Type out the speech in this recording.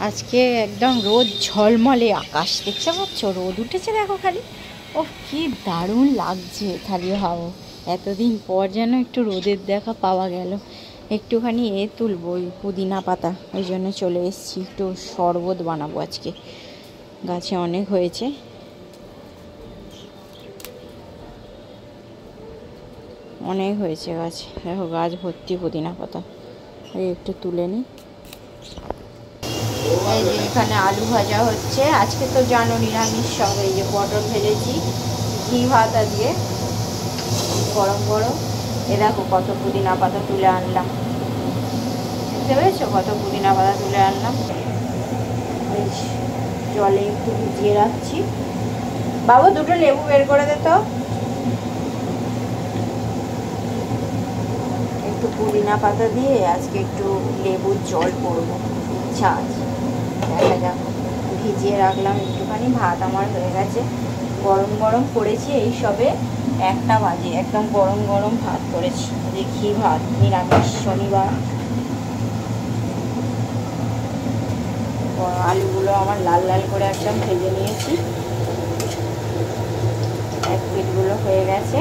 আজকে একদম রোদ ঝলমলে আকাশ, দেখতে পাচ্ছ? রোদ উঠেছে দেখো খালি। ও কি দারুণ লাগছে খালি হাওয়া। এতদিন পর যেন একটু রোদের দেখা পাওয়া গেল। একটুখানি তুলবো ওই পুদিনা পাতা, ওই জন্য চলে এসেছি। একটু শরবত বানাবো আজকে, গাছে অনেক হয়েছে। অনেক হয়েছে গাছ, দেখো গাছ ভর্তি পুদিনা পাতা। এই একটু তুলে নিই। এই যে এখানে আলু ভাজা হচ্ছে, আজকে তো জানো নিরামিষ সব। এই যে পটল ভেজেছি ঘি ভাত দিয়ে, গরম গরম। এ দেখো কত পুদিনা পাতা তুলে আনলাম, দেখতে পেয়েছো কত পুদিনা পাতা তুলে আনলাম। এই জলে একটু ভিজিয়ে রাখছি। বাবু দুটো লেবু বের করে দে তো। একটু পুদিনা পাতা দিয়ে আজকে একটু লেবুর জল করবো, ইচ্ছা আছে, দেখা যাক। ভিজিয়ে রাখলাম একটুখানি। ভাত আমার হয়ে গেছে, গরম গরম করেছি। এই সবে 1টা বাজে, একদম গরম গরম ভাত করেছি। যে ঘি ভাত, নিরামিষ শনিবার। আলুগুলো আমার লাল লাল করে একদম ভেজে নিয়েছি। এক পিঠগুলো হয়ে গেছে।